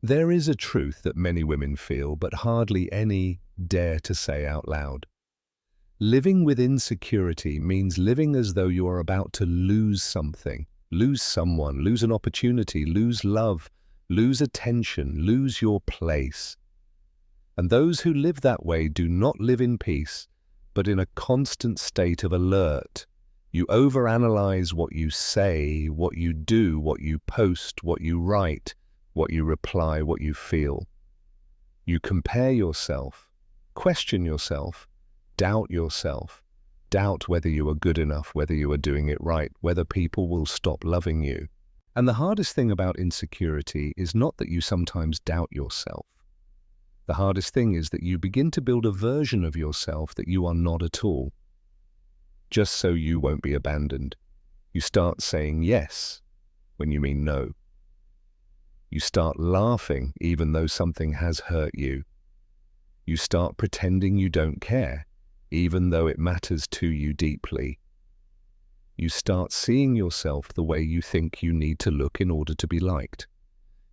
There is a truth that many women feel, but hardly any dare to say out loud. Living with insecurity means living as though you are about to lose something, lose someone, lose an opportunity, lose love, lose attention, lose your place. And those who live that way do not live in peace, but in a constant state of alert. You overanalyze what you say, what you do, what you post, what you write, what you reply, what you feel. You compare yourself, question yourself, doubt yourself, doubt whether you are good enough, whether you are doing it right, whether people will stop loving you. And the hardest thing about insecurity is not that you sometimes doubt yourself. The hardest thing is that you begin to build a version of yourself that you are not at all, just so you won't be abandoned. You start saying yes when you mean no. You start laughing even though something has hurt you. You start pretending you don't care, even though it matters to you deeply. You start seeing yourself the way you think you need to look in order to be liked.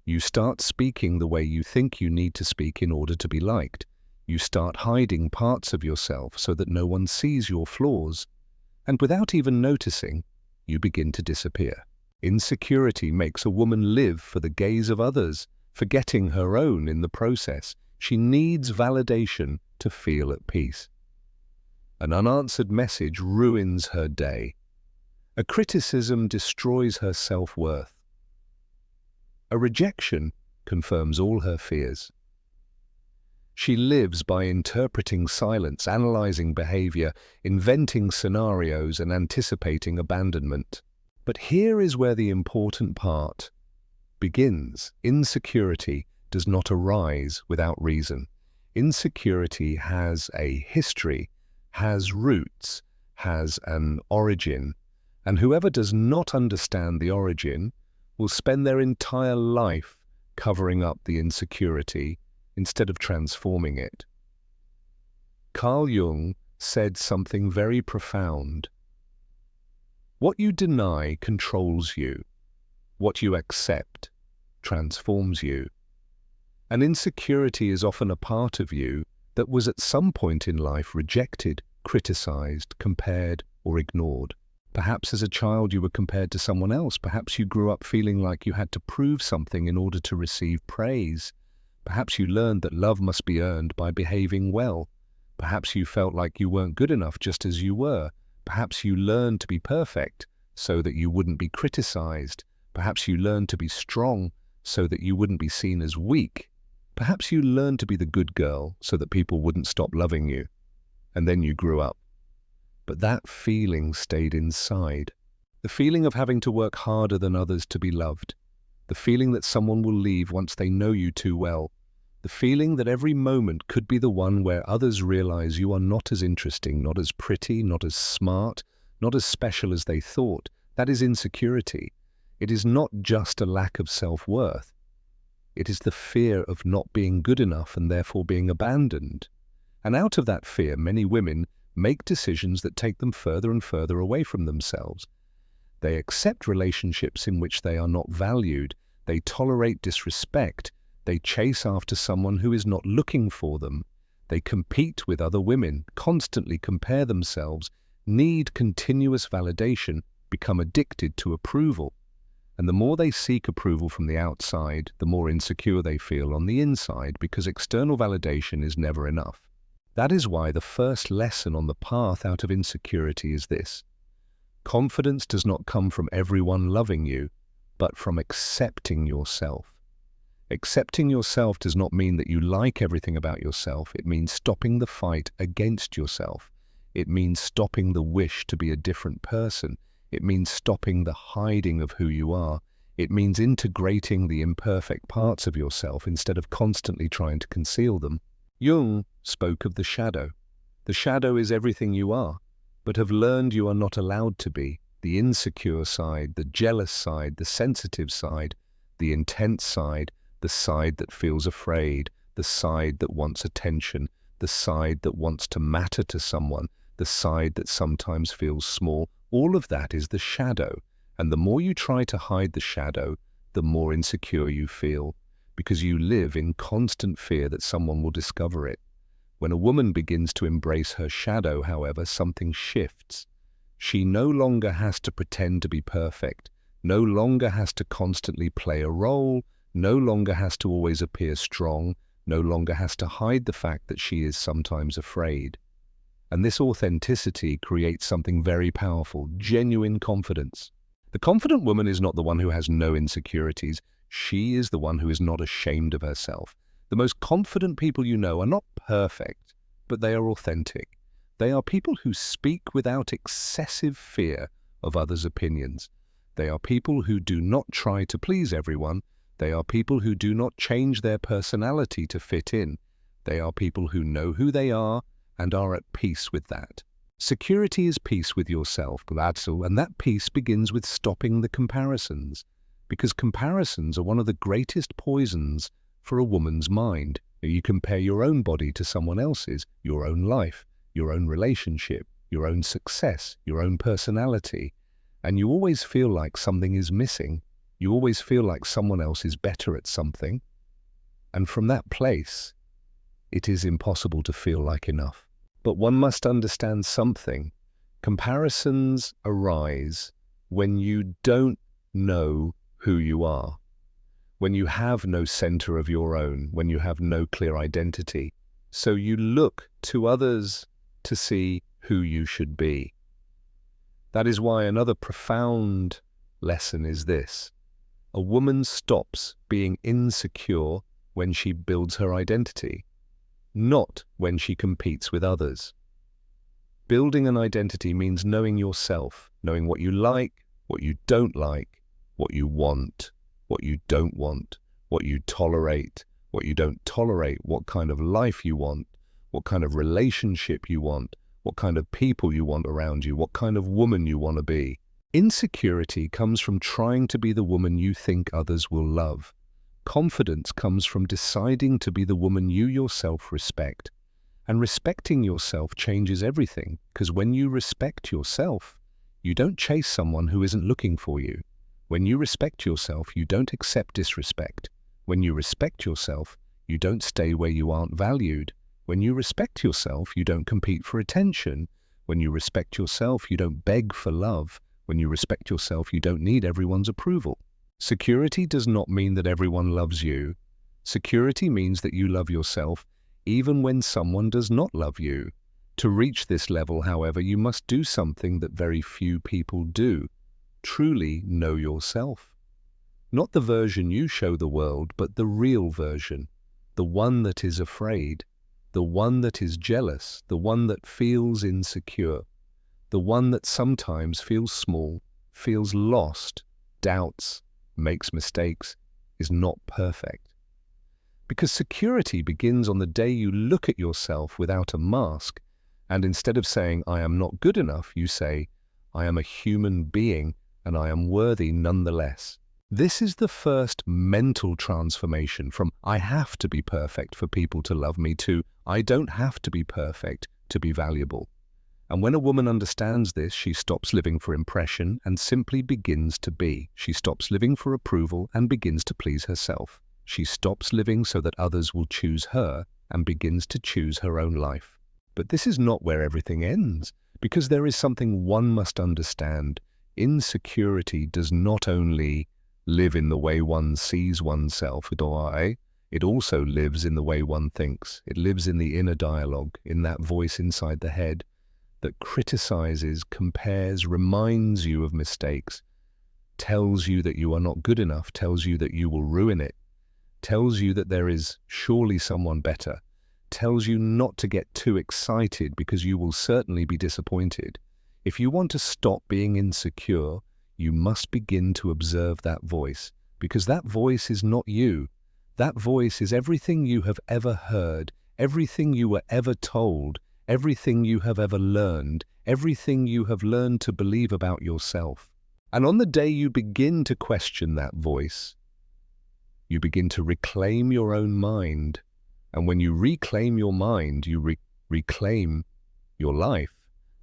You start speaking the way you think you need to speak in order to be liked. You start hiding parts of yourself so that no one sees your flaws. And without even noticing, you begin to disappear. Insecurity makes a woman live for the gaze of others, forgetting her own in the process. She needs validation to feel at peace. An unanswered message ruins her day. A criticism destroys her self-worth. A rejection confirms all her fears. She lives by interpreting silence, analyzing behavior, inventing scenarios, and anticipating abandonment. But here is where the important part begins. Insecurity does not arise without reason. Insecurity has a history, has roots, has an origin, and whoever does not understand the origin will spend their entire life covering up the insecurity instead of transforming it. Carl Jung said something very profound. What you deny controls you. What you accept transforms you. And insecurity is often a part of you that was at some point in life rejected, criticized, compared, or ignored. Perhaps as a child you were compared to someone else. Perhaps you grew up feeling like you had to prove something in order to receive praise. Perhaps you learned that love must be earned by behaving well. Perhaps you felt like you weren't good enough just as you were. Perhaps you learned to be perfect so that you wouldn't be criticized. Perhaps you learned to be strong so that you wouldn't be seen as weak. Perhaps you learned to be the good girl so that people wouldn't stop loving you. And then you grew up. But that feeling stayed inside. The feeling of having to work harder than others to be loved. The feeling that someone will leave once they know you too well. The feeling that every moment could be the one where others realize you are not as interesting, not as pretty, not as smart, not as special as they thought. That is insecurity. It is not just a lack of self-worth. It is the fear of not being good enough and therefore being abandoned. And out of that fear, many women make decisions that take them further and further away from themselves. They accept relationships in which they are not valued. They tolerate disrespect. They chase after someone who is not looking for them. They compete with other women, constantly compare themselves, need continuous validation, become addicted to approval. And the more they seek approval from the outside, the more insecure they feel on the inside, because external validation is never enough. That is why the first lesson on the path out of insecurity is this. Confidence does not come from everyone loving you, but from accepting yourself. Accepting yourself does not mean that you like everything about yourself. It means stopping the fight against yourself. It means stopping the wish to be a different person. It means stopping the hiding of who you are. It means integrating the imperfect parts of yourself instead of constantly trying to conceal them. Jung spoke of the shadow. The shadow is everything you are, but have learned you are not allowed to be. The insecure side, the jealous side, the sensitive side, the intense side, the side that feels afraid, the side that wants attention, the side that wants to matter to someone, the side that sometimes feels small. All of that is the shadow, and the more you try to hide the shadow, the more insecure you feel. because you live in constant fear that someone will discover it. When a woman begins to embrace her shadow, however, something shifts. She no longer has to pretend to be perfect, no longer has to constantly play a role, no longer has to always appear strong, no longer has to hide the fact that she is sometimes afraid. And this authenticity creates something very powerful, genuine confidence. The confident woman is not the one who has no insecurities. She is the one who is not ashamed of herself. The most confident people you know are not perfect, but they are authentic. They are people who speak without excessive fear of others' opinions. They are people who do not try to please everyone. They are people who do not change their personality to fit in. They are people who know who they are and are at peace with that. Security is peace with yourself, and that peace begins with stopping the comparisons, because comparisons are one of the greatest poisons for a woman's mind. You compare your own body to someone else's, your own life, your own relationship, your own success, your own personality, and you always feel like something is missing. You always feel like someone else is better at something. And from that place, it is impossible to feel like enough. But one must understand something. Comparisons arise when you don't know who you are, when you have no center of your own, when you have no clear identity. So you look to others to see who you should be. That is why another profound lesson is this. A woman stops being insecure when she builds her identity, not when she competes with others. Building an identity means knowing yourself, knowing what you like, what you don't like, what you want, what you don't want, what you tolerate, what you don't tolerate, what kind of life you want, what kind of relationship you want, what kind of people you want around you, what kind of woman you want to be. Insecurity comes from trying to be the woman you think others will love. Confidence comes from deciding to be the woman you yourself respect. And respecting yourself changes everything, because when you respect yourself, you don't chase someone who isn't looking for you. When you respect yourself, you don't accept disrespect. When you respect yourself, you don't stay where you aren't valued. When you respect yourself, you don't compete for attention. When you respect yourself, you don't beg for love. When you respect yourself, you don't need everyone's approval. Security does not mean that everyone loves you. Security means that you love yourself even when someone does not love you. To reach this level, however, you must do something that very few people do. Truly know yourself. Not the version you show the world, but the real version. The one that is afraid. The one that is jealous. The one that feels insecure. The one that sometimes feels small, feels lost, doubts, makes mistakes, is not perfect. Because security begins on the day you look at yourself without a mask, and instead of saying, "I am not good enough," you say, "I am a human being and I am worthy nonetheless." This is the first mental transformation from "I have to be perfect for people to love me" to "I don't have to be perfect to be valuable." And when a woman understands this, she stops living for impression and simply begins to be. She stops living for approval and begins to please herself. She stops living so that others will choose her and begins to choose her own life. But this is not where everything ends, because there is something one must understand. Insecurity does not only live in the way one sees oneself, it also lives in the way one thinks. It lives in the inner dialogue, in that voice inside the head that criticizes, compares, reminds you of mistakes, tells you that you are not good enough, tells you that you will ruin it, tells you that there is surely someone better, tells you not to get too excited because you will certainly be disappointed. If you want to stop being insecure, you must begin to observe that voice, because that voice is not you. That voice is everything you have ever heard, everything you were ever told, everything you have ever learned, everything you have learned to believe about yourself. And on the day you begin to question that voice, you begin to reclaim your own mind. And when you reclaim your mind, you reclaim your life.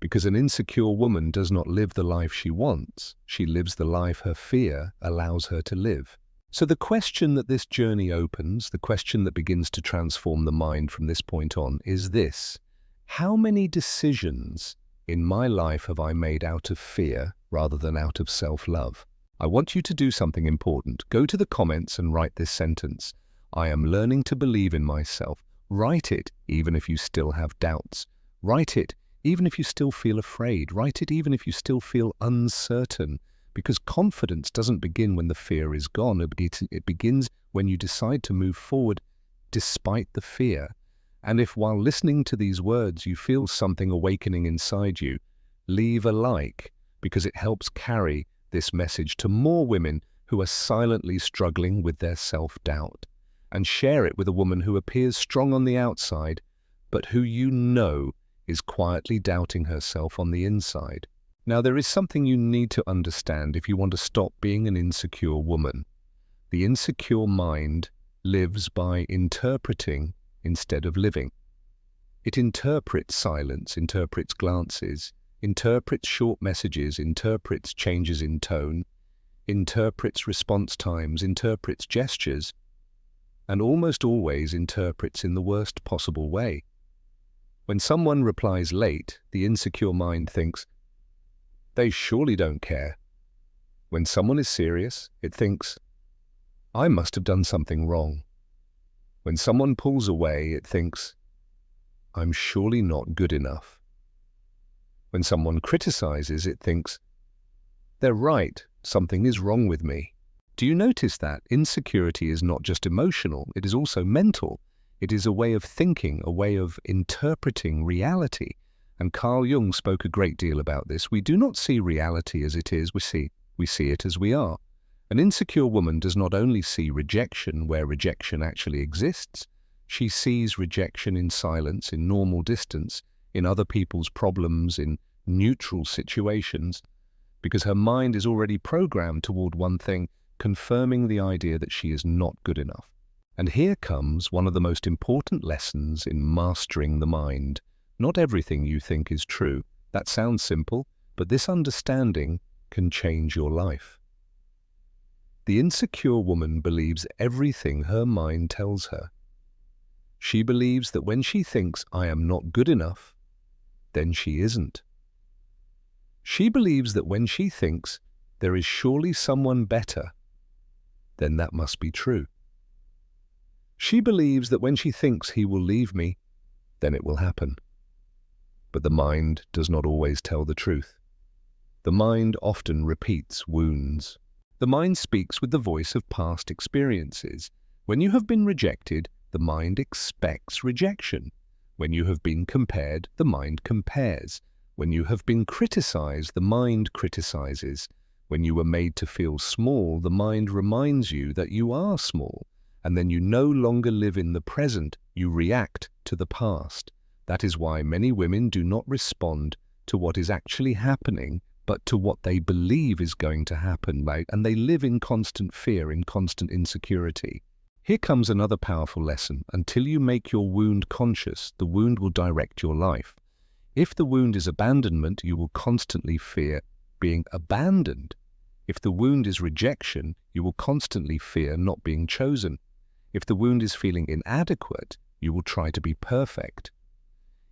Because an insecure woman does not live the life she wants. She lives the life her fear allows her to live. So the question that this journey opens, the question that begins to transform the mind from this point on, is this: how many decisions in my life have I made out of fear rather than out of self-love? I want you to do something important. Go to the comments and write this sentence: I am learning to believe in myself. Write it even if you still have doubts. Write it even if you still feel afraid. Write it even if you still feel uncertain. Because confidence doesn't begin when the fear is gone. It begins when you decide to move forward despite the fear. And if while listening to these words you feel something awakening inside you, leave a like, because it helps carry this message to more women who are silently struggling with their self-doubt. And share it with a woman who appears strong on the outside, but who you know is quietly doubting herself on the inside. Now, there is something you need to understand if you want to stop being an insecure woman. The insecure mind lives by interpreting instead of living. It interprets silence, interprets glances, interprets short messages, interprets changes in tone, interprets response times, interprets gestures, and almost always interprets in the worst possible way. When someone replies late, the insecure mind thinks, they surely don't care. When someone is serious, it thinks, I must have done something wrong. When someone pulls away, it thinks, I'm surely not good enough. When someone criticizes, it thinks, they're right, something is wrong with me. Do you notice that insecurity is not just emotional, it is also mental? It is a way of thinking, a way of interpreting reality. And Carl Jung spoke a great deal about this. We do not see reality as it is, we see it as we are. An insecure woman does not only see rejection where rejection actually exists, she sees rejection in silence, in normal distance, in other people's problems, in neutral situations, because her mind is already programmed toward one thing, confirming the idea that she is not good enough. And here comes one of the most important lessons in mastering the mind. Not everything you think is true. That sounds simple, but this understanding can change your life. The insecure woman believes everything her mind tells her. She believes that when she thinks, I am not good enough, then she isn't. She believes that when she thinks, there is surely someone better, then that must be true. She believes that when she thinks he will leave me, then it will happen. But the mind does not always tell the truth. The mind often repeats wounds. The mind speaks with the voice of past experiences. When you have been rejected, the mind expects rejection. When you have been compared, the mind compares. When you have been criticized, the mind criticizes. When you were made to feel small, the mind reminds you that you are small. And then you no longer live in the present, you react to the past. That is why many women do not respond to what is actually happening, but to what they believe is going to happen, and they live in constant fear, in constant insecurity. Here comes another powerful lesson. Until you make your wound conscious, the wound will direct your life. If the wound is abandonment, you will constantly fear being abandoned. If the wound is rejection, you will constantly fear not being chosen. If the wound is feeling inadequate, you will try to be perfect.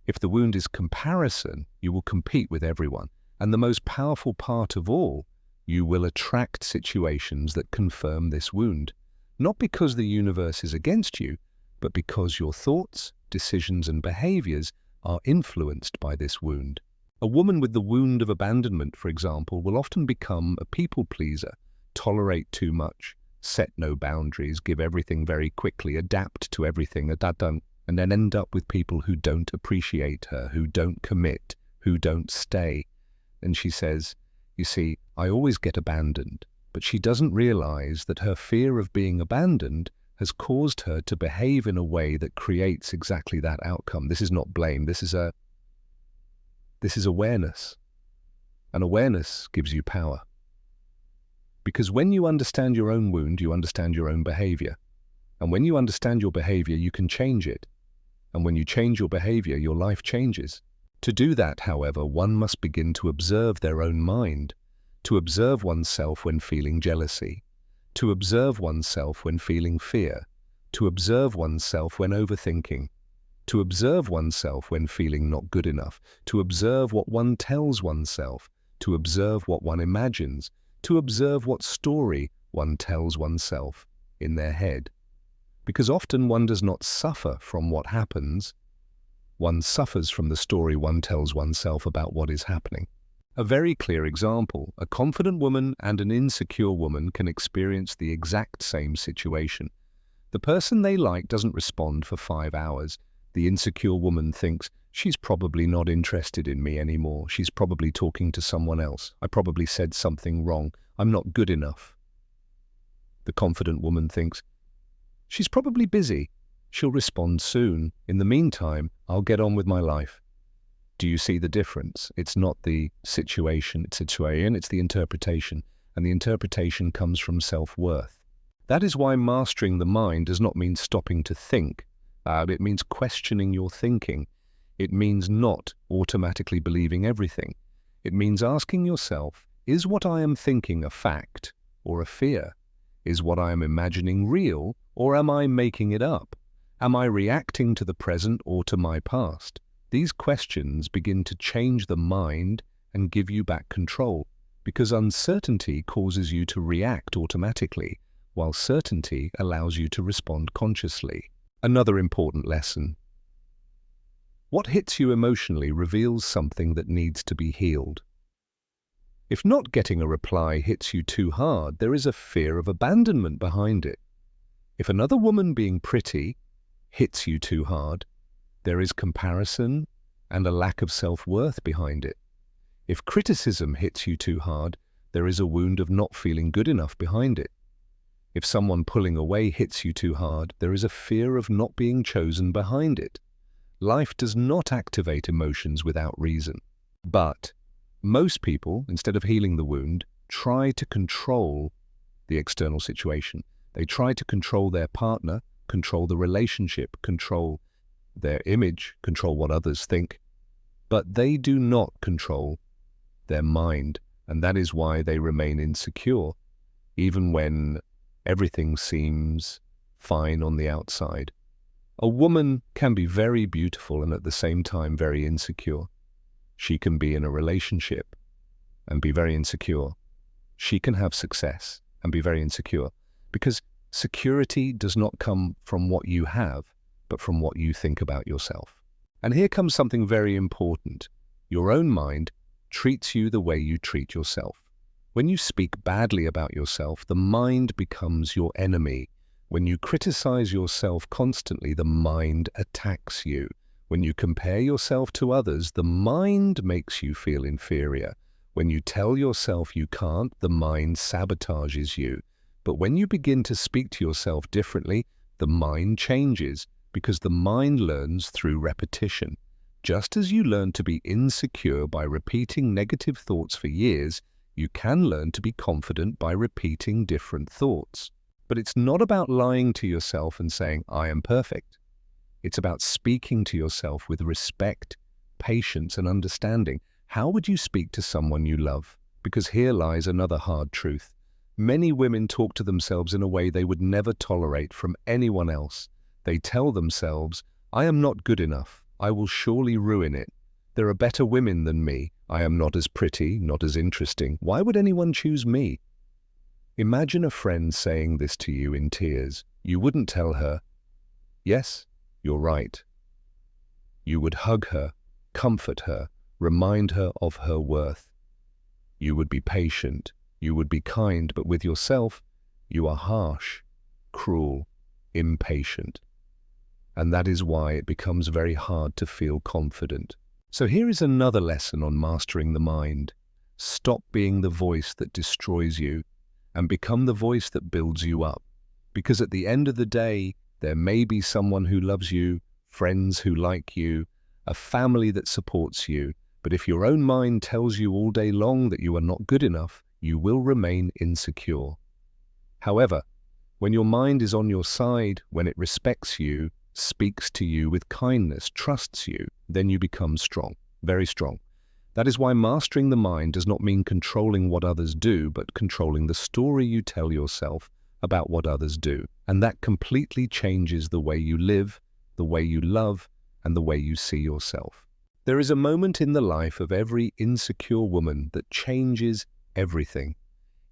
If the wound is comparison, you will compete with everyone. And the most powerful part of all, you will attract situations that confirm this wound. Not because the universe is against you, but because your thoughts, decisions, and behaviors are influenced by this wound. A woman with the wound of abandonment, for example, will often become a people pleaser, tolerate too much, set no boundaries, give everything very quickly, adapt to everything, and then end up with people who don't appreciate her, who don't commit, who don't stay. And she says, you see, I always get abandoned. But she doesn't realize that her fear of being abandoned has caused her to behave in a way that creates exactly that outcome. This is not blame. This is awareness. And awareness gives you power. Because when you understand your own wound, you understand your own behavior. And when you understand your behavior, you can change it. And when you change your behavior, your life changes. To do that, however, one must begin to observe their own mind, to observe oneself when feeling jealousy, to observe oneself when feeling fear, to observe oneself when overthinking, to observe oneself when feeling not good enough, to observe what one tells oneself, to observe what one imagines, to observe what story one tells oneself in their head. Because often one does not suffer from what happens, one suffers from the story one tells oneself about what is happening. A very clear example, a confident woman and an insecure woman can experience the exact same situation. The person they like doesn't respond for 5 hours. The insecure woman thinks, she's probably not interested in me anymore. She's probably talking to someone else. I probably said something wrong. I'm not good enough. The confident woman thinks, she's probably busy. She'll respond soon. In the meantime, I'll get on with my life. Do you see the difference? It's not the situation, it's the interpretation. And the interpretation comes from self-worth. That is why mastering the mind does not mean stopping to think. It means questioning your thinking. It means not automatically believing everything. It means asking yourself, is what I am thinking a fact or a fear? Is what I am imagining real, or am I making it up? Am I reacting to the present or to my past? These questions begin to change the mind and give you back control, because uncertainty causes you to react automatically, while certainty allows you to respond consciously. Another important lesson. What hits you emotionally reveals something that needs to be healed. If not getting a reply hits you too hard, there is a fear of abandonment behind it. If another woman being pretty hits you too hard, there is comparison and a lack of self-worth behind it. If criticism hits you too hard, there is a wound of not feeling good enough behind it. If someone pulling away hits you too hard, there is a fear of not being chosen behind it. Life does not activate emotions without reason. But most people, instead of healing the wound, try to control the external situation. They try to control their partner, control the relationship, control their image, control what others think. But they do not control their mind, and that is why they remain insecure, even when everything seems fine on the outside. A woman can be very beautiful and at the same time very insecure. She can be in a relationship and be very insecure. She can have success and be very insecure, because security does not come from what you have, but from what you think about yourself. And here comes something very important. Your own mind treats you the way you treat yourself. When you speak badly about yourself, the mind becomes your enemy. When you criticize yourself constantly, the mind attacks you. When you compare yourself to others, the mind makes you feel inferior. When you tell yourself you can't, the mind sabotages you. But when you begin to speak to yourself differently, the mind changes, because the mind learns through repetition. Just as you learn to be insecure by repeating negative thoughts for years, you can learn to be confident by repeating different thoughts. But it's not about lying to yourself and saying, I am perfect. It's about speaking to yourself with respect, patience, and understanding. How would you speak to someone you love? Because here lies another hard truth. Many women talk to themselves in a way they would never tolerate from anyone else. They tell themselves, I am not good enough. I will surely ruin it. There are better women than me. I am not as pretty, not as interesting. Why would anyone choose me? Imagine a friend saying this to you in tears. You wouldn't tell her, yes, you're right. You would hug her, comfort her, remind her of her worth. You would be patient. You would be kind, but with yourself, you are harsh, cruel, impatient. And that is why it becomes very hard to feel confident. So here is another lesson on mastering the mind. Stop being the voice that destroys you and become the voice that builds you up. Because at the end of the day, there may be someone who loves you, friends who like you, a family that supports you. But if your own mind tells you all day long that you are not good enough, you will remain insecure. However, when your mind is on your side, when it respects you, speaks to you with kindness, trusts you, then you become strong, very strong. That is why mastering the mind does not mean controlling what others do, but controlling the story you tell yourself about what others do. And that completely changes the way you live, the way you love, and the way you see yourself. There is a moment in the life of every insecure woman that changes everything.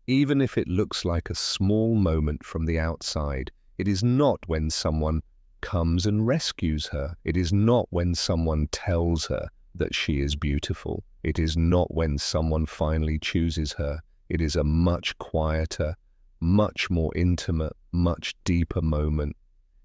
Even if it looks like a small moment from the outside, it is not when someone comes and rescues her. It is not when someone tells her that she is beautiful. It is not when someone finally chooses her. It is a much quieter, much more intimate, much deeper moment.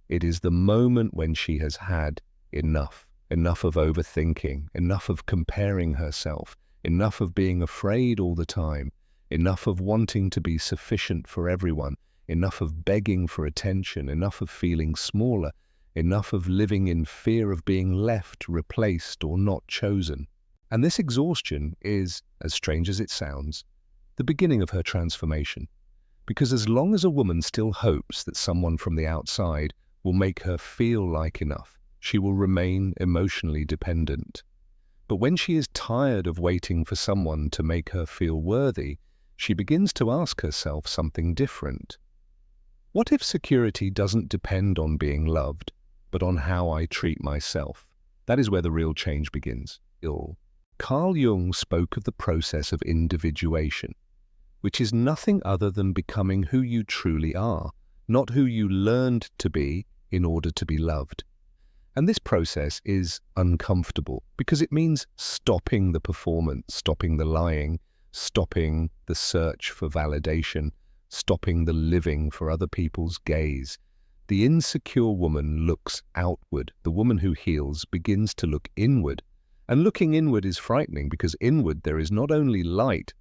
It is the moment when she has had enough. Enough of overthinking, enough of comparing herself, enough of being afraid all the time, enough of wanting to be sufficient for everyone, enough of begging for attention, enough of feeling smaller, enough of living in fear of being left, replaced, or not chosen. And this exhaustion is, as strange as it sounds, the beginning of her transformation. Because as long as a woman still hopes that someone from the outside will make her feel like enough, she will remain emotionally dependent. But when she is tired of waiting for someone to make her feel worthy, she begins to ask herself something different. What if security doesn't depend on being loved, but on how I treat myself? That is where the real change begins. Carl Jung spoke of the process of individuation, which is nothing other than becoming who you truly are, not who you learned to be in order to be loved. And this process is uncomfortable because it means stopping the performance, stopping the lying, stopping the search for validation, stopping the living for other people's gaze. The insecure woman looks outward. The woman who heals begins to look inward. And looking inward is frightening because inward there is not only light,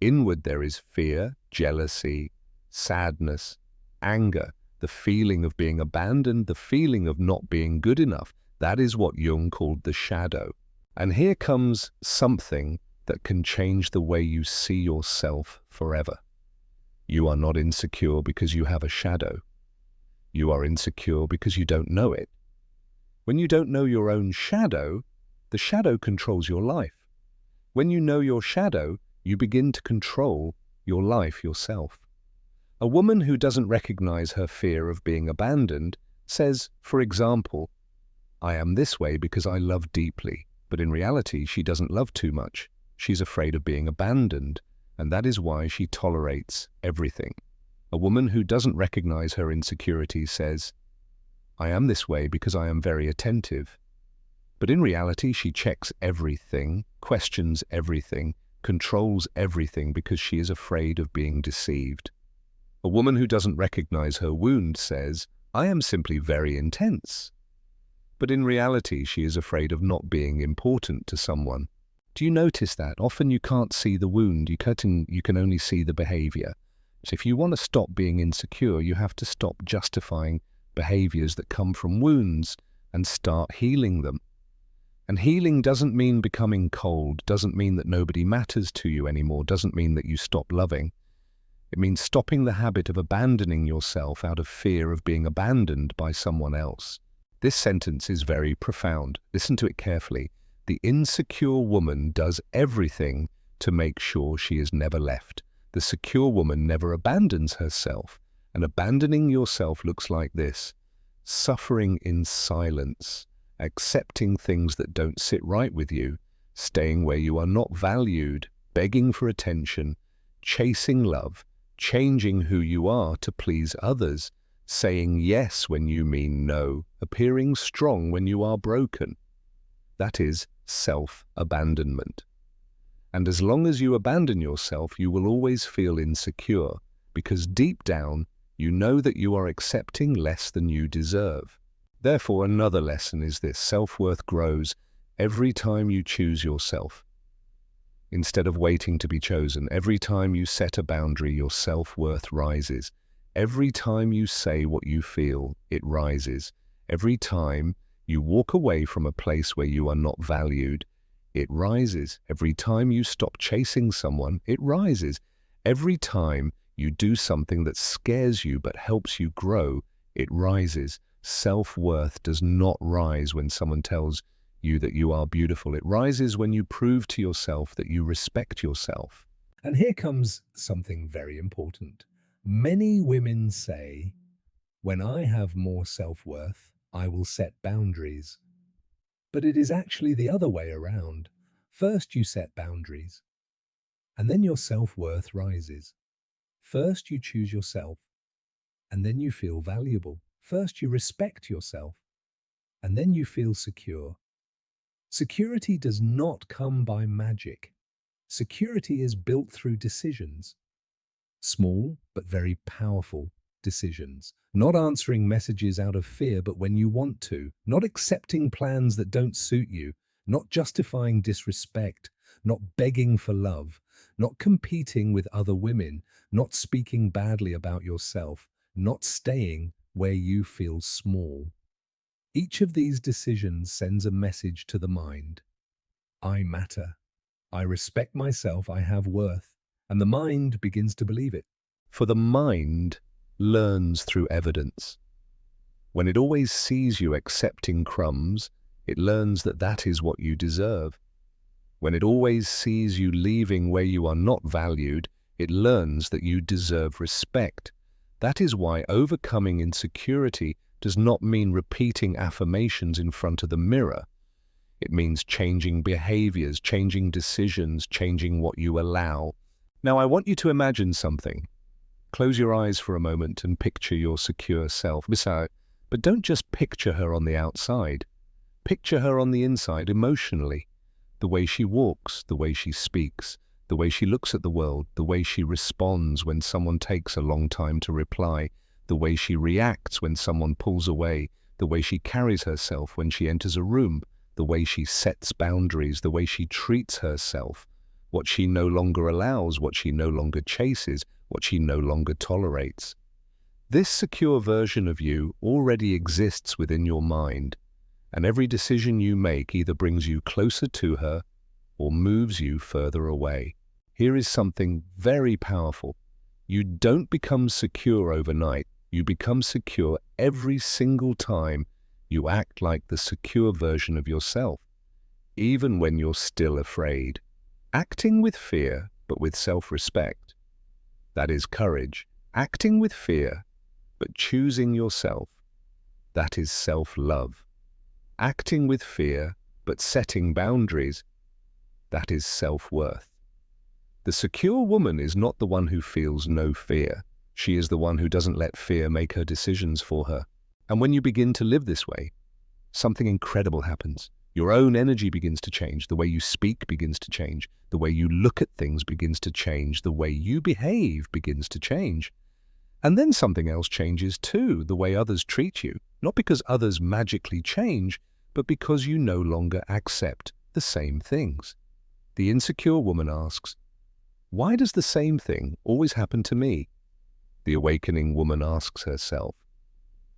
inward there is fear, jealousy, sadness, anger, the feeling of being abandoned, the feeling of not being good enough. That is what Jung called the shadow. And here comes something that can change the way you see yourself forever. You are not insecure because you have a shadow. You are insecure because you don't know it. When you don't know your own shadow, the shadow controls your life. When you know your shadow, you begin to control your life yourself. A woman who doesn't recognize her fear of being abandoned says, for example, I am this way because I love deeply, but in reality she doesn't love too much. She's afraid of being abandoned, and that is why she tolerates everything. A woman who doesn't recognize her insecurities says, I am this way because I am very attentive. But in reality she checks everything, questions everything, controls everything because she is afraid of being deceived. A woman who doesn't recognize her wound says, I am simply very intense. But in reality, she is afraid of not being important to someone. Do you notice that? Often you can't see the wound, you can only see the behavior. So if you want to stop being insecure, you have to stop justifying behaviors that come from wounds and start healing them. And healing doesn't mean becoming cold, doesn't mean that nobody matters to you anymore, doesn't mean that you stop loving. It means stopping the habit of abandoning yourself out of fear of being abandoned by someone else. This sentence is very profound. Listen to it carefully. The insecure woman does everything to make sure she is never left. The secure woman never abandons herself. And abandoning yourself looks like this: suffering in silence, accepting things that don't sit right with you, staying where you are not valued, begging for attention, chasing love, changing who you are to please others, saying yes when you mean no, appearing strong when you are broken. That is self-abandonment. And as long as you abandon yourself, you will always feel insecure, because deep down, you know that you are accepting less than you deserve. Therefore, another lesson is this: self-worth grows every time you choose yourself. Instead of waiting to be chosen, every time you set a boundary, your self-worth rises. Every time you say what you feel, it rises. Every time you walk away from a place where you are not valued, it rises. Every time you stop chasing someone, it rises. Every time you do something that scares you but helps you grow, it rises. Self-worth does not rise when someone tells you that you are beautiful. It rises when you prove to yourself that you respect yourself. And here comes something very important. Many women say, when I have more self-worth, I will set boundaries. But it is actually the other way around. First you set boundaries, and then your self-worth rises. First you choose yourself, and then you feel valuable. First you respect yourself, and then you feel secure. Security does not come by magic. Security is built through decisions. Small but very powerful decisions. Not answering messages out of fear but when you want to. Not accepting plans that don't suit you. Not justifying disrespect. Not begging for love. Not competing with other women. Not speaking badly about yourself. Not staying where you feel small. Each of these decisions sends a message to the mind. I matter. I respect myself. I have worth. And the mind begins to believe it. For the mind learns through evidence. When it always sees you accepting crumbs, it learns that that is what you deserve. When it always sees you leaving where you are not valued, it learns that you deserve respect. That is why overcoming insecurity does not mean repeating affirmations in front of the mirror. It means changing behaviors, changing decisions, changing what you allow. Now, I want you to imagine something. Close your eyes for a moment and picture your secure self. But don't just picture her on the outside. Picture her on the inside emotionally. The way she walks, the way she speaks, the way she looks at the world, the way she responds when someone takes a long time to reply, the way she reacts when someone pulls away, the way she carries herself when she enters a room, the way she sets boundaries, the way she treats herself, what she no longer allows, what she no longer chases, what she no longer tolerates. This secure version of you already exists within your mind, and every decision you make either brings you closer to her or moves you further away. Here is something very powerful. You don't become secure overnight. You become secure every single time you act like the secure version of yourself, even when you're still afraid. Acting with fear, but with self-respect. That is courage. Acting with fear, but choosing yourself. That is self-love. Acting with fear, but setting boundaries. That is self-worth. The secure woman is not the one who feels no fear. She is the one who doesn't let fear make her decisions for her. And when you begin to live this way, something incredible happens. Your own energy begins to change. The way you speak begins to change. The way you look at things begins to change. The way you behave begins to change. And then something else changes too, the way others treat you. Not because others magically change, but because you no longer accept the same things. The insecure woman asks, why does the same thing always happen to me? The awakening woman asks herself,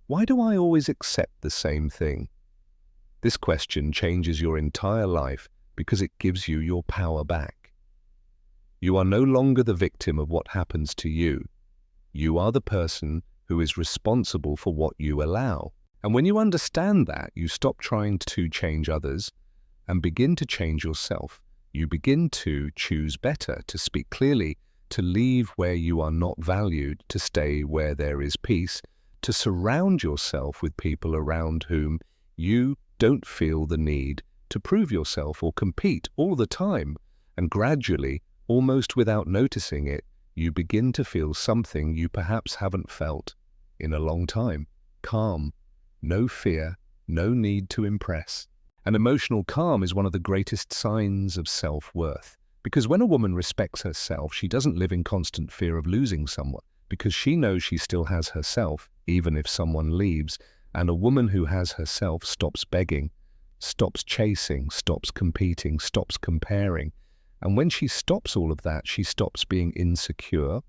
why do I always accept the same thing? This question changes your entire life because it gives you your power back. You are no longer the victim of what happens to you. You are the person who is responsible for what you allow. And when you understand that, you stop trying to change others and begin to change yourself. You begin to choose better, to speak clearly, to leave where you are not valued, to stay where there is peace, to surround yourself with people around whom you don't feel the need to prove yourself or compete all the time. And gradually, almost without noticing it, you begin to feel something you perhaps haven't felt in a long time. Calm, no fear, no need to impress. And emotional calm is one of the greatest signs of self-worth. Because when a woman respects herself, she doesn't live in constant fear of losing someone, because she knows she still has herself, even if someone leaves. And a woman who has herself stops begging, stops chasing, stops competing, stops comparing. And when she stops all of that, she stops being insecure,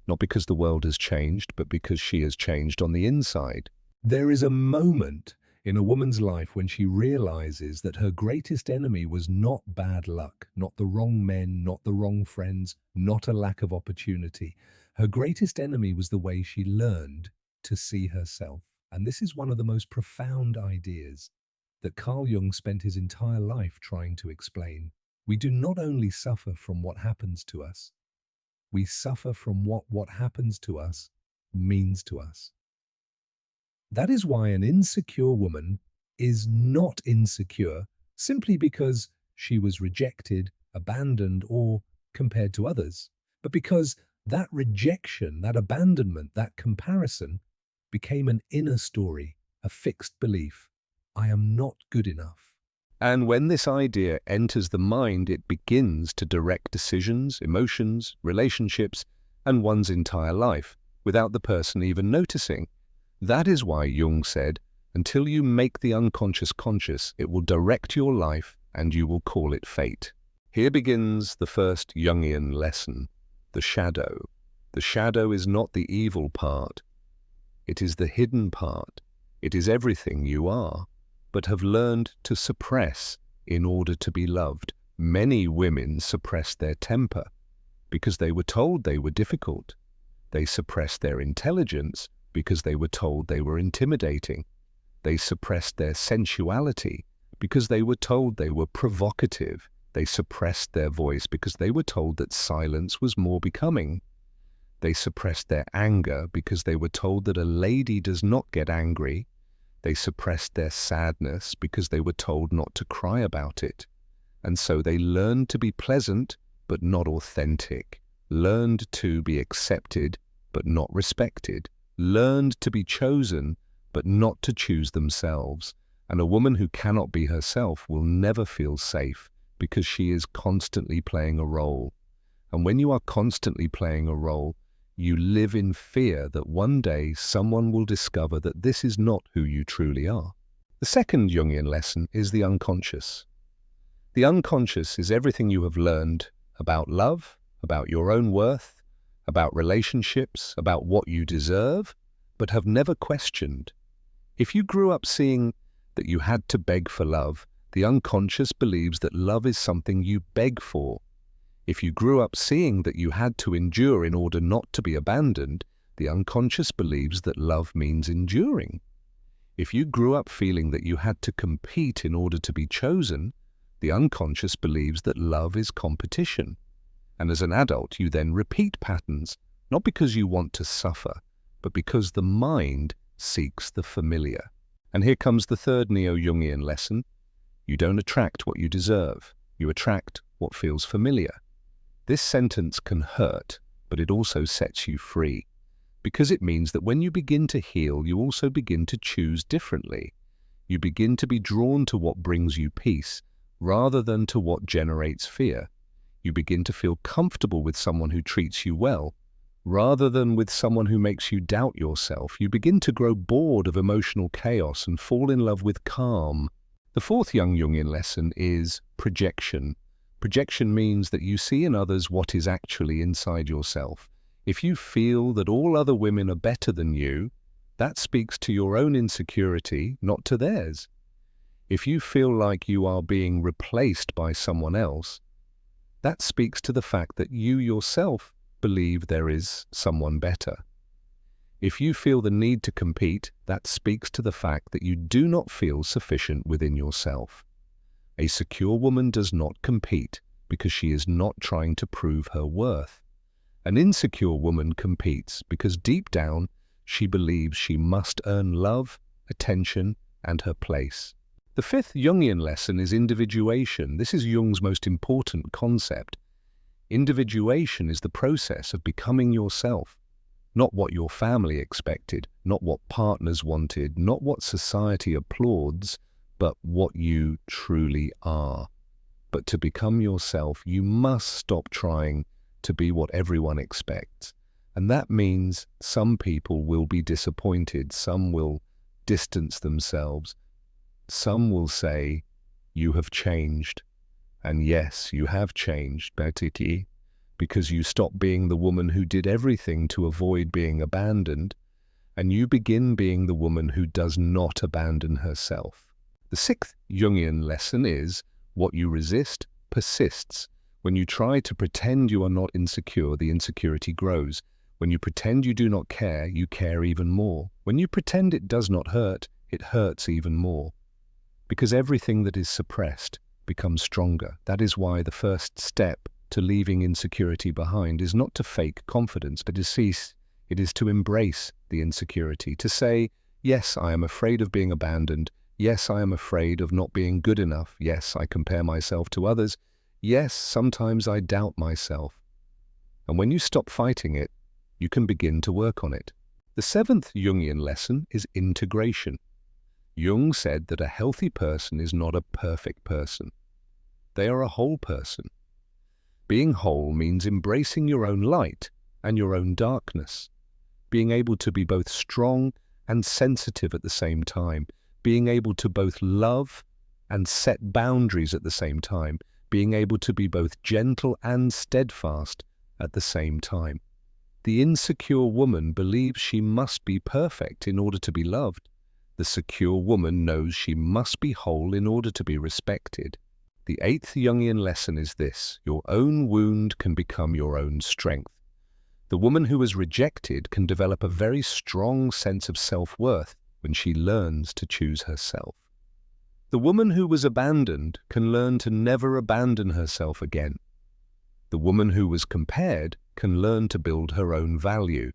not because the world has changed, but because she has changed on the inside. There is a moment in a woman's life when she realizes that her greatest enemy was not bad luck, not the wrong men, not the wrong friends, not a lack of opportunity. Her greatest enemy was the way she learned to see herself. And this is one of the most profound ideas that Carl Jung spent his entire life trying to explain. We do not only suffer from what happens to us, We suffer from what happens to us means to us. That is why an insecure woman is not insecure simply because she was rejected, abandoned, or compared to others, but because that rejection, that abandonment, that comparison became an inner story, a fixed belief. I am not good enough. And when this idea enters the mind, it begins to direct decisions, emotions, relationships, and one's entire life without the person even noticing. That is why Jung said, until you make the unconscious conscious, it will direct your life and you will call it fate. Here begins the first Jungian lesson, the shadow. The shadow is not the evil part. It is the hidden part. It is everything you are, but have learned to suppress in order to be loved. Many women suppressed their temper because they were told they were difficult. They suppressed their intelligence because they were told they were intimidating. They suppressed their sensuality because they were told they were provocative. They suppressed their voice because they were told that silence was more becoming. They suppressed their anger because they were told that a lady does not get angry. They suppressed their sadness because they were told not to cry about it. And so they learned to be pleasant but not authentic, learned to be accepted but not respected, learned to be chosen but not to choose themselves. And a woman who cannot be herself will never feel safe because she is constantly playing a role. And when you are constantly playing a role, you live in fear that one day someone will discover that this is not who you truly are. The second Jungian lesson is the unconscious. The unconscious is everything you have learned about love, about your own worth, about relationships, about what you deserve, but have never questioned. If you grew up seeing that you had to beg for love, the unconscious believes that love is something you beg for. If you grew up seeing that you had to endure in order not to be abandoned, the unconscious believes that love means enduring. If you grew up feeling that you had to compete in order to be chosen, the unconscious believes that love is competition. And as an adult, you then repeat patterns, not because you want to suffer, but because the mind seeks the familiar. And here comes the third neo-Jungian lesson. You don't attract what you deserve. You attract what feels familiar. This sentence can hurt, but it also sets you free, because it means that when you begin to heal, you also begin to choose differently. You begin to be drawn to what brings you peace, rather than to what generates fear. You begin to feel comfortable with someone who treats you well, rather than with someone who makes you doubt yourself. You begin to grow bored of emotional chaos and fall in love with calm. The fourth young Jungian lesson is projection. Projection means that you see in others what is actually inside yourself. If you feel that all other women are better than you, that speaks to your own insecurity, not to theirs. If you feel like you are being replaced by someone else, that speaks to the fact that you yourself believe there is someone better. If you feel the need to compete, that speaks to the fact that you do not feel sufficient within yourself. A secure woman does not compete because she is not trying to prove her worth. An insecure woman competes because deep down she believes she must earn love, attention, and her place. The fifth Jungian lesson is individuation. This is Jung's most important concept. Individuation is the process of becoming yourself, not what your family expected, not what partners wanted, not what society applauds, but what you truly are. But to become yourself, you must stop trying to be what everyone expects. And that means some people will be disappointed, some will distance themselves, some will say, you have changed. And yes, you have changed, Betty, because you stopped being the woman who did everything to avoid being abandoned, and you begin being the woman who does not abandon herself. The sixth Jungian lesson is, what you resist persists. When you try to pretend you are not insecure, the insecurity grows. When you pretend you do not care, you care even more. When you pretend it does not hurt, it hurts even more. Because everything that is suppressed becomes stronger. That is why the first step to leaving insecurity behind is not to fake confidence, but it is to embrace the insecurity, to say, yes, I am afraid of being abandoned. Yes, I am afraid of not being good enough. Yes, I compare myself to others. Yes, sometimes I doubt myself. And when you stop fighting it, you can begin to work on it. The seventh Jungian lesson is integration. Jung said that a healthy person is not a perfect person. They are a whole person. Being whole means embracing your own light and your own darkness, being able to be both strong and sensitive at the same time, being able to both love and set boundaries at the same time, being able to be both gentle and steadfast at the same time. The insecure woman believes she must be perfect in order to be loved. The secure woman knows she must be whole in order to be respected. The eighth Jungian lesson is this: your own wound can become your own strength. The woman who is rejected can develop a very strong sense of self-worth when she learns to choose herself. The woman who was abandoned can learn to never abandon herself again. The woman who was compared can learn to build her own value.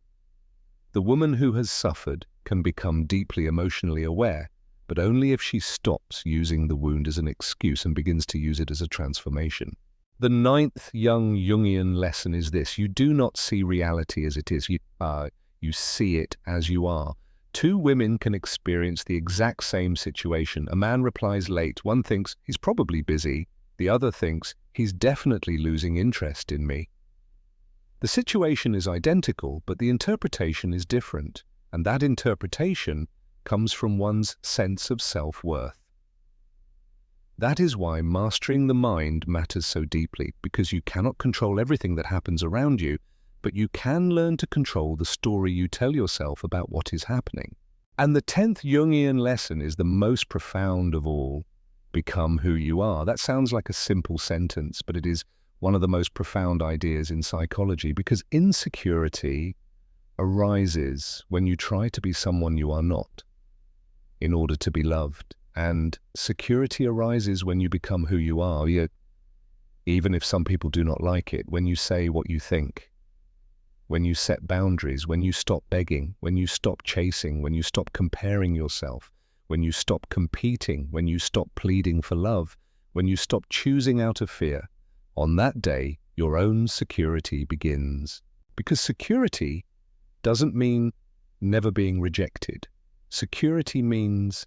The woman who has suffered can become deeply emotionally aware, but only if she stops using the wound as an excuse and begins to use it as a transformation. The ninth young Jungian lesson is this: you do not see reality as it is, you see it as you are. Two women can experience the exact same situation. A man replies late. One thinks he's probably busy. The other thinks he's definitely losing interest in me. The situation is identical, but the interpretation is different, and that interpretation comes from one's sense of self-worth. That is why mastering the mind matters so deeply, because you cannot control everything that happens around you, but you can learn to control the story you tell yourself about what is happening. And the 10th Jungian lesson is the most profound of all: become who you are. That sounds like a simple sentence, but it is one of the most profound ideas in psychology, because insecurity arises when you try to be someone you are not in order to be loved. And security arises when you become who you are, even if some people do not like it, when you say what you think, when you set boundaries, when you stop begging, when you stop chasing, when you stop comparing yourself, when you stop competing, when you stop pleading for love, when you stop choosing out of fear. On that day, your own security begins. Because security doesn't mean never being rejected. Security means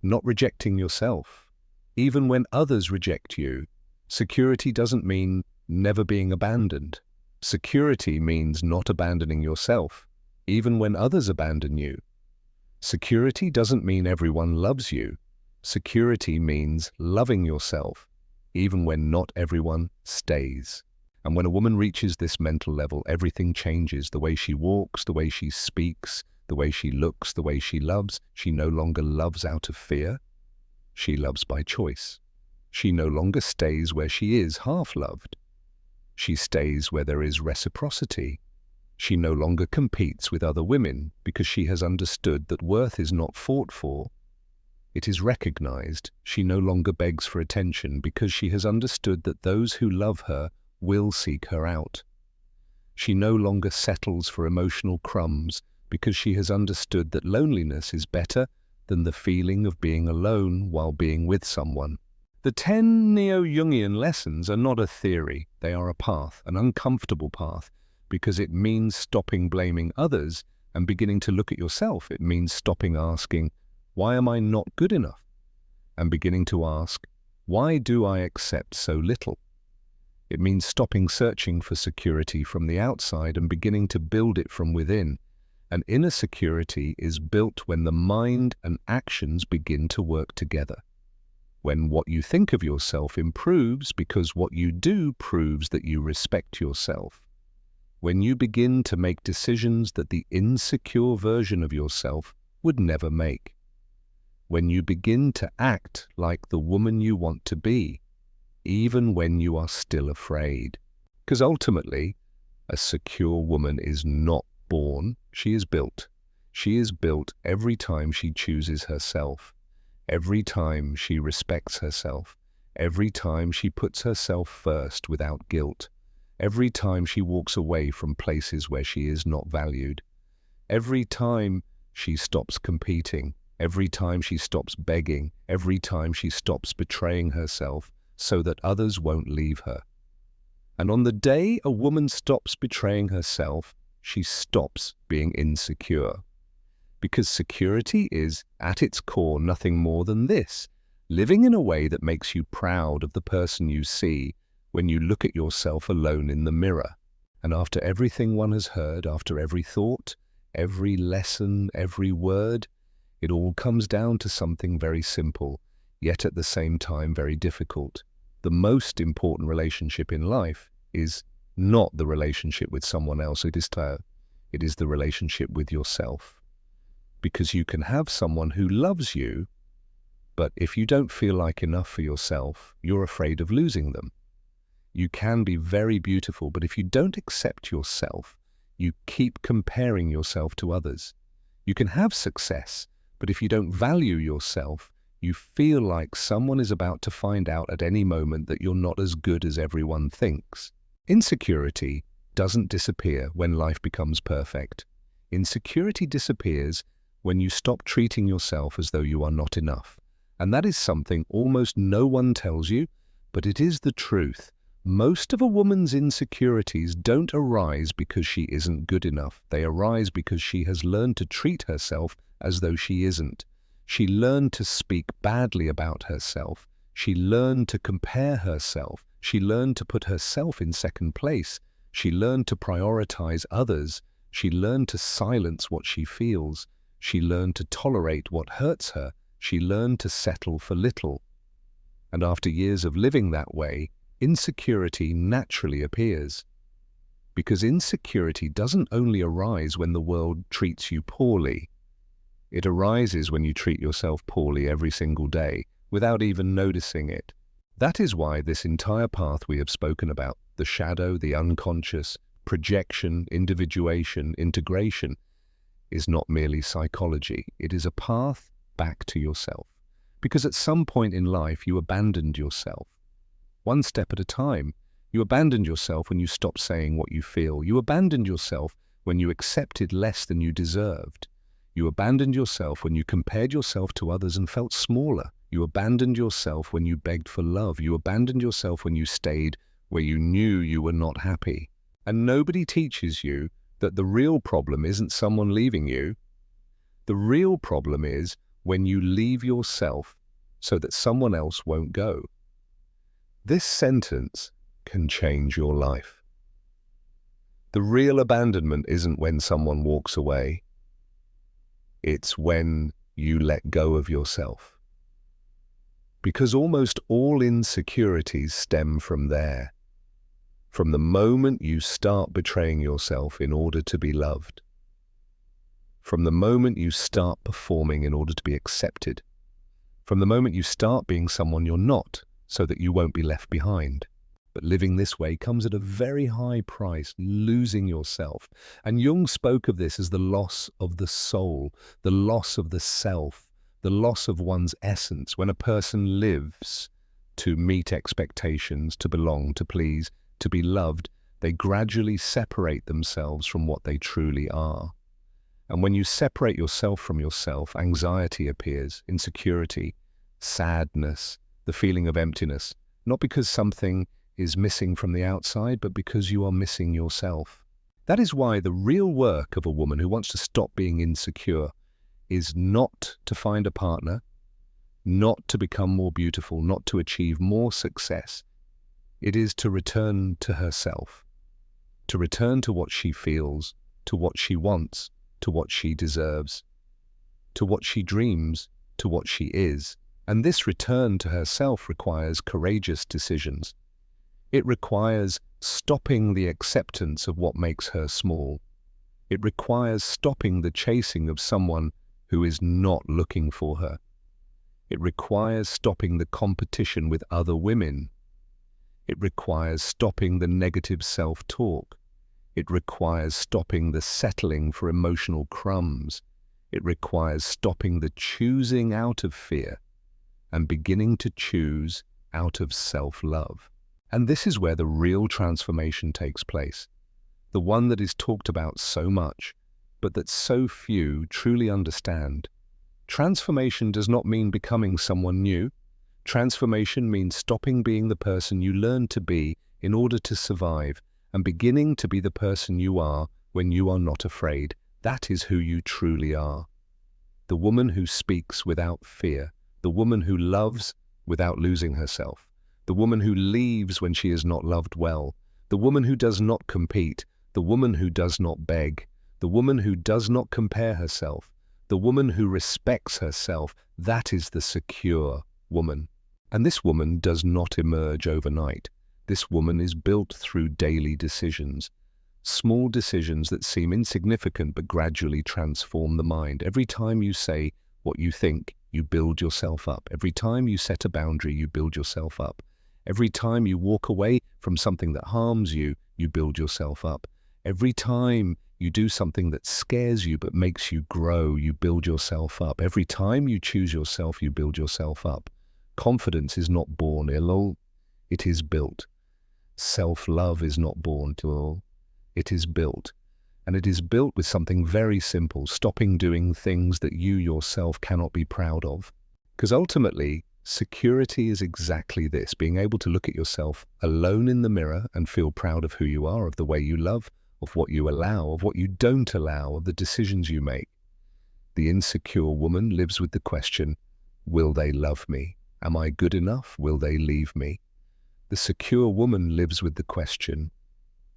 not rejecting yourself. Even when others reject you, security doesn't mean never being abandoned. Security means not abandoning yourself, even when others abandon you. Security doesn't mean everyone loves you. Security means loving yourself, even when not everyone stays. And when a woman reaches this mental level, everything changes. The way she walks, the way she speaks, the way she looks, the way she loves. She no longer loves out of fear. She loves by choice. She no longer stays where she is half-loved. She stays where there is reciprocity. She no longer competes with other women because she has understood that worth is not fought for. It is recognized. She no longer begs for attention because she has understood that those who love her will seek her out. She no longer settles for emotional crumbs because she has understood that loneliness is better than the feeling of being alone while being with someone. The 10 neo-Jungian lessons are not a theory. They are a path, an uncomfortable path, because it means stopping blaming others and beginning to look at yourself. It means stopping asking, why am I not good enough? And beginning to ask, why do I accept so little? It means stopping searching for security from the outside and beginning to build it from within. And inner security is built when the mind and actions begin to work together. When what you think of yourself improves because what you do proves that you respect yourself. When you begin to make decisions that the insecure version of yourself would never make. When you begin to act like the woman you want to be, even when you are still afraid. Because ultimately, a secure woman is not born, she is built. She is built every time she chooses herself, every time she respects herself, every time she puts herself first without guilt, every time she walks away from places where she is not valued, every time she stops competing, every time she stops begging, every time she stops betraying herself so that others won't leave her. And on the day a woman stops betraying herself, she stops being insecure. Because security is, at its core, nothing more than this: living in a way that makes you proud of the person you see when you look at yourself alone in the mirror. And after everything one has heard, after every thought, every lesson, every word, it all comes down to something very simple, yet at the same time very difficult. The most important relationship in life is not the relationship with someone else. It is the relationship with yourself. Because you can have someone who loves you, but if you don't feel like enough for yourself, you're afraid of losing them. You can be very beautiful, but if you don't accept yourself, you keep comparing yourself to others. You can have success, but if you don't value yourself, you feel like someone is about to find out at any moment that you're not as good as everyone thinks. Insecurity doesn't disappear when life becomes perfect. Insecurity disappears when you stop treating yourself as though you are not enough. And that is something almost no one tells you, but it is the truth. Most of a woman's insecurities don't arise because she isn't good enough. They arise because she has learned to treat herself as though she isn't. She learned to speak badly about herself. She learned to compare herself. She learned to put herself in second place. She learned to prioritize others. She learned to silence what she feels. She learned to tolerate what hurts her. She learned to settle for little. And after years of living that way, insecurity naturally appears. Because insecurity doesn't only arise when the world treats you poorly. It arises when you treat yourself poorly every single day, without even noticing it. That is why this entire path we have spoken about, the shadow, the unconscious, projection, individuation, integration, is not merely psychology. It is a path back to yourself. Because at some point in life, you abandoned yourself. One step at a time. You abandoned yourself when you stopped saying what you feel. You abandoned yourself when you accepted less than you deserved. You abandoned yourself when you compared yourself to others and felt smaller. You abandoned yourself when you begged for love. You abandoned yourself when you stayed where you knew you were not happy. And nobody teaches you that the real problem isn't someone leaving you. The real problem is when you leave yourself so that someone else won't go. This sentence can change your life. The real abandonment isn't when someone walks away. It's when you let go of yourself. Because almost all insecurities stem from there. From the moment you start betraying yourself in order to be loved. From the moment you start performing in order to be accepted. From the moment you start being someone you're not, so that you won't be left behind. But living this way comes at a very high price, losing yourself. And Jung spoke of this as the loss of the soul, the loss of the self, the loss of one's essence. When a person lives to meet expectations, to belong, to please, to be loved, they gradually separate themselves from what they truly are. And when you separate yourself from yourself, anxiety appears, insecurity, sadness, the feeling of emptiness, not because something is missing from the outside, but because you are missing yourself. That is why the real work of a woman who wants to stop being insecure is not to find a partner, not to become more beautiful, not to achieve more success. It is to return to herself, to return to what she feels, to what she wants, to what she deserves, to what she dreams, to what she is. And this return to herself requires courageous decisions. It requires stopping the acceptance of what makes her small. It requires stopping the chasing of someone who is not looking for her. It requires stopping the competition with other women. It requires stopping the negative self-talk. It requires stopping the settling for emotional crumbs. It requires stopping the choosing out of fear and beginning to choose out of self-love. And this is where the real transformation takes place. The one that is talked about so much, but that so few truly understand. Transformation does not mean becoming someone new. Transformation means stopping being the person you learned to be in order to survive and beginning to be the person you are when you are not afraid. That is who you truly are. The woman who speaks without fear, the woman who loves without losing herself, the woman who leaves when she is not loved well, the woman who does not compete, the woman who does not beg, the woman who does not compare herself, the woman who respects herself. That is the secure woman. And this woman does not emerge overnight. This woman is built through daily decisions. Small decisions that seem insignificant but gradually transform the mind. Every time you say what you think, you build yourself up. Every time you set a boundary, you build yourself up. Every time you walk away from something that harms you, you build yourself up. Every time you do something that scares you but makes you grow, you build yourself up. Every time you choose yourself, you build yourself up. Confidence is not born, it is built. Self-love is not born, it is built. And it is built with something very simple, stopping doing things that you yourself cannot be proud of. Because ultimately, security is exactly this, being able to look at yourself alone in the mirror and feel proud of who you are, of the way you love, of what you allow, of what you don't allow, of the decisions you make. The insecure woman lives with the question, will they love me? Am I good enough? Will they leave me? The secure woman lives with the question,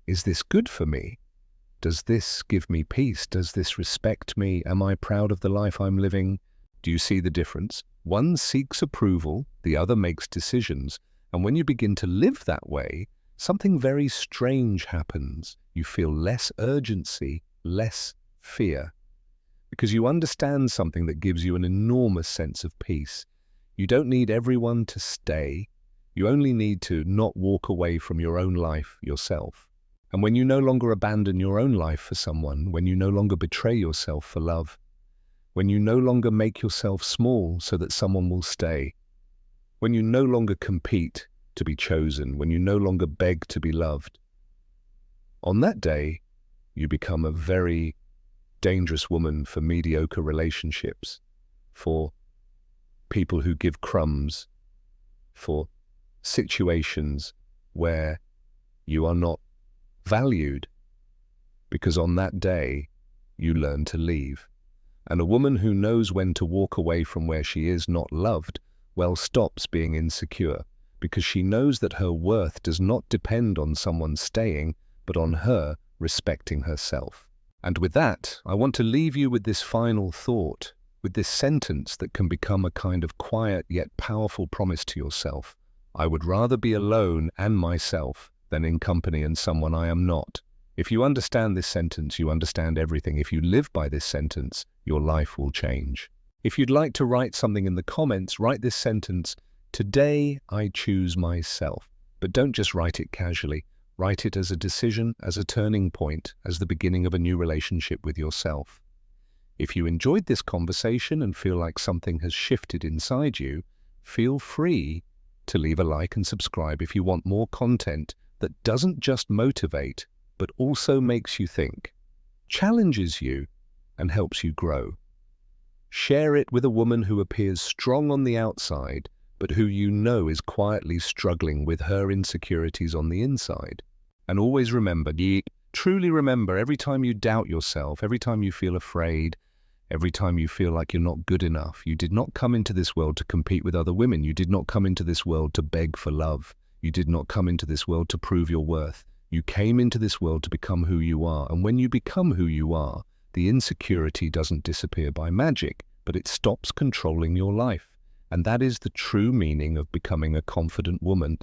is this good for me? Does this give me peace? Does this respect me? Am I proud of the life I'm living? Do you see the difference? One seeks approval, the other makes decisions. And when you begin to live that way, something very strange happens. You feel less urgency, less fear. Because you understand something that gives you an enormous sense of peace. You don't need everyone to stay. You only need to not walk away from your own life yourself. And when you no longer abandon your own life for someone, when you no longer betray yourself for love, when you no longer make yourself small so that someone will stay, when you no longer compete to be chosen, when you no longer beg to be loved, on that day, you become a very dangerous woman for mediocre relationships, for people who give crumbs, for situations where you are not valued, because on that day you learn to leave. And a woman who knows when to walk away from where she is not loved, well, stops being insecure, because she knows that her worth does not depend on someone staying, but on her respecting herself. And with that, I want to leave you with this final thought, with this sentence that can become a kind of quiet yet powerful promise to yourself. I would rather be alone and myself than in company and someone I am not. If you understand this sentence, you understand everything. If you live by this sentence, your life will change. If you'd like to write something in the comments, write this sentence, today I choose myself. But don't just write it casually. Write it as a decision, as a turning point, as the beginning of a new relationship with yourself. If you enjoyed this conversation and feel like something has shifted inside you, feel free to leave a like and subscribe if you want more content that doesn't just motivate, but also makes you think, challenges you, and helps you grow. Share it with a woman who appears strong on the outside, but who you know is quietly struggling with her insecurities on the inside. And always remember, truly remember, every time you doubt yourself, every time you feel afraid, every time you feel like you're not good enough, you did not come into this world to compete with other women. You did not come into this world to beg for love. You did not come into this world to prove your worth. You came into this world to become who you are. And when you become who you are, the insecurity doesn't disappear by magic, but it stops controlling your life. And that is the true meaning of becoming a confident woman.